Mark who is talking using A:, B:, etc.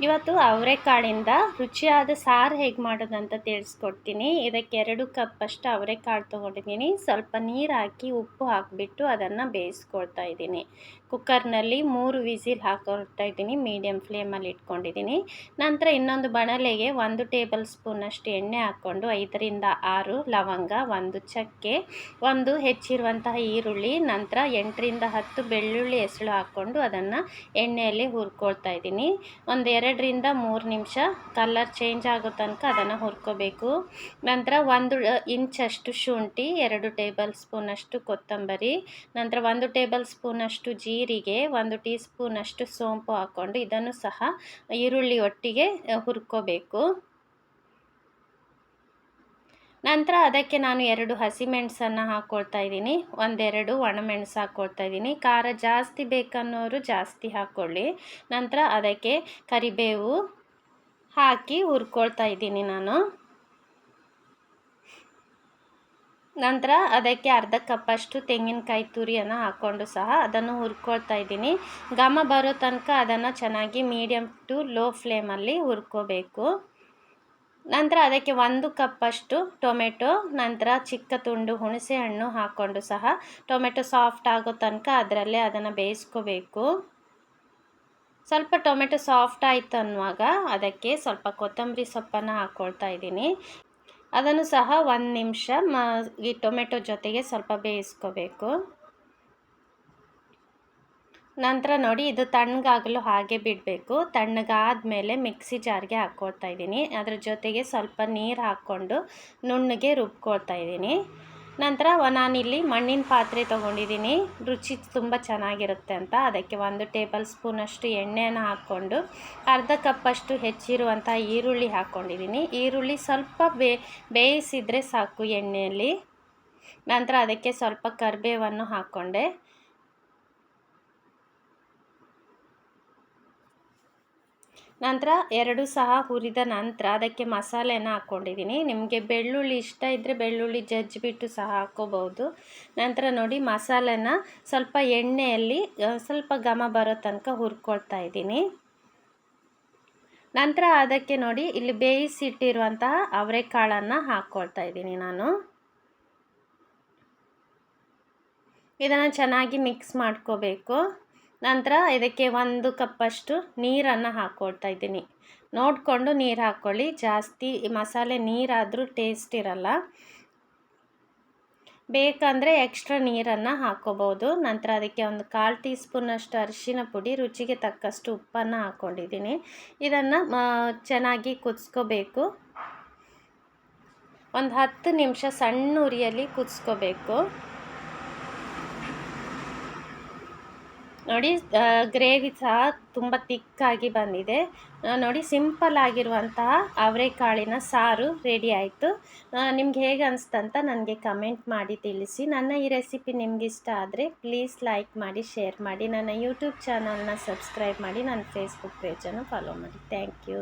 A: ಇವತ್ತು ಅವರೆಕಾಳಿಂದ ರುಚಿಯಾದ ಸಾರು ಹೇಗೆ ಮಾಡೋದಂತ ತಿಳಿಸ್ಕೊಡ್ತೀನಿ. ಇದಕ್ಕೆ 2 ಕಪ್ಪಷ್ಟು ಅವರೆಕಾಳು ತೊಗೊಂಡಿದ್ದೀನಿ. ಸ್ವಲ್ಪ ನೀರು ಹಾಕಿ ಉಪ್ಪು ಹಾಕಿಬಿಟ್ಟು ಅದನ್ನು ಬೇಯಿಸ್ಕೊಳ್ತಾ ಇದ್ದೀನಿ. ಕುಕ್ಕರ್ನಲ್ಲಿ 3 ವಿಸಿಲ್ ಹಾಕೊಳ್ತಾ ಇದ್ದೀನಿ. ಮೀಡಿಯಮ್ ಫ್ಲೇಮಲ್ಲಿ ಇಟ್ಕೊಂಡಿದ್ದೀನಿ. ನಂತರ ಇನ್ನೊಂದು ಬಾಣಲೆಗೆ 1 ಟೇಬಲ್ ಸ್ಪೂನಷ್ಟು ಎಣ್ಣೆ ಹಾಕ್ಕೊಂಡು 5 ರಿಂದ 6 ಲವಂಗ, 1 ಚಕ್ಕೆ, 1 ಹೆಚ್ಚಿರುವಂತಹ ಈರುಳ್ಳಿ, ನಂತರ 8 ರಿಂದ 10 ಬೆಳ್ಳುಳ್ಳಿ ಹೆಸಳು ಹಾಕ್ಕೊಂಡು ಅದನ್ನು ಎಣ್ಣೆಯಲ್ಲಿ ಹುರ್ಕೊಳ್ತಾ ಇದ್ದೀನಿ. ಒಂದು 2 ರಿಂದ 3 ನಿಮಿಷ ಕಲರ್ ಚೇಂಜ್ ಆಗೋ ತನಕ ಅದನ್ನು ಹುರ್ಕೋಬೇಕು. ನಂತರ 1 ಇಂಚಷ್ಟು ಶುಂಠಿ, 2 ಟೇಬಲ್ ಸ್ಪೂನಷ್ಟು ಕೊತ್ತಂಬರಿ, ನಂತರ 1 ಟೇಬಲ್ ಸ್ಪೂನಷ್ಟು ಜೀರಿಗೆ, 1 ಟೀ ಸ್ಪೂನಷ್ಟು ಸೋಂಪು ಹಾಕ್ಕೊಂಡು ಇದನ್ನು ಸಹ ಈರುಳ್ಳಿ ಒಟ್ಟಿಗೆ ಹುರ್ಕೋಬೇಕು. ನಂತರ ಅದಕ್ಕೆ ನಾನು 2 ಹಸಿಮೆಣಸನ್ನು ಹಾಕ್ಕೊಳ್ತಾ ಇದ್ದೀನಿ. 1-2 ಒಣಮೆಣಸು ಹಾಕ್ಕೊಳ್ತಾ ಇದ್ದೀನಿ. ಖಾರ ಜಾಸ್ತಿ ಬೇಕನ್ನೋರು ಜಾಸ್ತಿ ಹಾಕ್ಕೊಳ್ಳಿ. ನಂತರ ಅದಕ್ಕೆ ಕರಿಬೇವು ಹಾಕಿ ಹುರ್ಕೊಳ್ತಾ ಇದ್ದೀನಿ ನಾನು. ನಂತರ ಅದಕ್ಕೆ ಅರ್ಧ ಕಪ್ಪಷ್ಟು ತೆಂಗಿನಕಾಯಿ ತುರಿಯನ್ನು ಹಾಕ್ಕೊಂಡು ಸಹ ಅದನ್ನು ಹುರ್ಕೊಳ್ತಾ ಇದ್ದೀನಿ. ಘಮ ಬರೋ ತನಕ ಅದನ್ನು ಚೆನ್ನಾಗಿ ಮೀಡಿಯಮ್ ಟು ಲೋ ಫ್ಲೇಮಲ್ಲಿ ಹುರ್ಕೋಬೇಕು. ನಂತರ ಅದಕ್ಕೆ 1 ಕಪ್ಪಷ್ಟು ಟೊಮೆಟೊ, ನಂತರ ಚಿಕ್ಕ ತುಂಡು ಹುಣಸೆ ಹಣ್ಣು ಹಾಕ್ಕೊಂಡು ಸಹ ಟೊಮೆಟೊ ಸಾಫ್ಟ್ ಆಗೋ ತನಕ ಅದರಲ್ಲೇ ಅದನ್ನು ಬೇಯಿಸ್ಕೋಬೇಕು. ಸ್ವಲ್ಪ ಟೊಮೆಟೊ ಸಾಫ್ಟ್ ಆಯಿತು ಅನ್ನುವಾಗ ಅದಕ್ಕೆ ಸ್ವಲ್ಪ ಕೊತ್ತಂಬರಿ ಸೊಪ್ಪನ್ನು ಹಾಕ್ಕೊಳ್ತಾ ಇದ್ದೀನಿ. ಅದನ್ನು ಸಹ 1 ನಿಮಿಷ ಈ ಟೊಮೆಟೊ ಜೊತೆಗೆ ಸ್ವಲ್ಪ ಬೇಯಿಸ್ಕೋಬೇಕು. ನಂತರ ನೋಡಿ ಇದು ತಣ್ಣಗಾಗಲು ಹಾಗೆ ಬಿಡಬೇಕು. ತಣ್ಣಗಾದಮೇಲೆ ಮಿಕ್ಸಿ ಜಾರ್ಗೆ ಹಾಕ್ಕೊಳ್ತಾ ಇದ್ದೀನಿ. ಅದ್ರ ಜೊತೆಗೆ ಸ್ವಲ್ಪ ನೀರು ಹಾಕ್ಕೊಂಡು ನುಣ್ಣಗೆ ರುಬ್ಕೊಳ್ತಾ ಇದ್ದೀನಿ. ನಂತರ ನಾನಿಲ್ಲಿ ಮಣ್ಣಿನ ಪಾತ್ರೆ ತೊಗೊಂಡಿದ್ದೀನಿ. ರುಚಿ ತುಂಬ ಚೆನ್ನಾಗಿರುತ್ತೆ ಅಂತ ಅದಕ್ಕೆ 1 ಟೇಬಲ್ ಸ್ಪೂನಷ್ಟು ಎಣ್ಣೆಯನ್ನು ಹಾಕ್ಕೊಂಡು ಅರ್ಧ ಕಪ್ಪಷ್ಟು ಹೆಚ್ಚಿರುವಂಥ ಈರುಳ್ಳಿ ಹಾಕ್ಕೊಂಡಿದ್ದೀನಿ. ಈರುಳ್ಳಿ ಸ್ವಲ್ಪ ಬೇಯಿಸಿದರೆ ಸಾಕು ಎಣ್ಣೆಯಲ್ಲಿ. ನಂತರ ಅದಕ್ಕೆ ಸ್ವಲ್ಪ ಕರಿಬೇವನ್ನು ಹಾಕ್ಕೊಂಡೆ. ನಂತರ 2 ಸಹ ಹುರಿದ ನಂತರ ಅದಕ್ಕೆ ಮಸಾಲೆನ ಹಾಕ್ಕೊಂಡಿದ್ದೀನಿ. ನಿಮಗೆ ಬೆಳ್ಳುಳ್ಳಿ ಇಷ್ಟ ಇದ್ದರೆ ಬೆಳ್ಳುಳ್ಳಿ ಜಜ್ಜಿಬಿಟ್ಟು ಸಹ ಹಾಕ್ಕೋಬೋದು. ನಂತರ ನೋಡಿ ಮಸಾಲೆನ ಸ್ವಲ್ಪ ಎಣ್ಣೆಯಲ್ಲಿ ಸ್ವಲ್ಪ ಘಮ ಬರೋ ತನಕ ಹುರ್ಕೊಳ್ತಾ ಇದ್ದೀನಿ. ನಂತರ ಅದಕ್ಕೆ ನೋಡಿ ಇಲ್ಲಿ ಬೇಯಿಸಿಟ್ಟಿರುವಂತಹ ಅವರೆಕಾಳನ್ನು ಹಾಕ್ಕೊಳ್ತಾ ಇದ್ದೀನಿ ನಾನು. ಇದನ್ನು ಚೆನ್ನಾಗಿ ಮಿಕ್ಸ್ ಮಾಡ್ಕೋಬೇಕು. ನಂತರ ಇದಕ್ಕೆ 1 ಕಪ್ಪಷ್ಟು ನೀರನ್ನು ಹಾಕ್ಕೊಳ್ತಾ ಇದ್ದೀನಿ. ನೋಡಿಕೊಂಡು ನೀರು ಹಾಕ್ಕೊಳ್ಳಿ. ಜಾಸ್ತಿ ಮಸಾಲೆ ನೀರಾದರೂ ಟೇಸ್ಟ್ ಇರಲ್ಲ. ಬೇಕಂದರೆ ಎಕ್ಸ್ಟ್ರಾ ನೀರನ್ನು ಹಾಕ್ಕೋಬೋದು. ನಂತರ ಅದಕ್ಕೆ 1/4 ಟೀ ಸ್ಪೂನಷ್ಟು ಅರಿಶಿನ ಪುಡಿ, ರುಚಿಗೆ ತಕ್ಕಷ್ಟು ಉಪ್ಪನ್ನು ಹಾಕ್ಕೊಂಡಿದ್ದೀನಿ. ಇದನ್ನು ಚೆನ್ನಾಗಿ ಕುದಿಸ್ಕೋಬೇಕು. ಒಂದು 10 ನಿಮಿಷ ಸಣ್ಣ ಉರಿಯಲ್ಲಿ ಕುದಿಸ್ಕೋಬೇಕು. ನೋಡಿ ಗ್ರೇವಿ ಸಹ ತುಂಬ ತಿಕ್ಕಾಗಿ ಬಂದಿದೆ. ನೋಡಿ ಸಿಂಪಲ್ ಆಗಿರುವಂತಹ ಅವರೆಕಾಳಿನ ಸಾರು ರೆಡಿ ಆಯಿತು. ನಿಮ್ಗೆ ಹೇಗೆ ಅನಿಸ್ತಂತ ನನಗೆ ಕಮೆಂಟ್ ಮಾಡಿ ತಿಳಿಸಿ. ನನ್ನ ಈ ರೆಸಿಪಿ ನಿಮ್ಗೆ ಇಷ್ಟ ಆದರೆ ಪ್ಲೀಸ್ ಲೈಕ್ ಮಾಡಿ, ಶೇರ್ ಮಾಡಿ, ನನ್ನ ಯೂಟ್ಯೂಬ್ ಚಾನಲ್ನ ಸಬ್ಸ್ಕ್ರೈಬ್ ಮಾಡಿ, ನನ್ನ ಫೇಸ್ಬುಕ್ ಪೇಜನ್ನು ಫಾಲೋ ಮಾಡಿ. Thank you.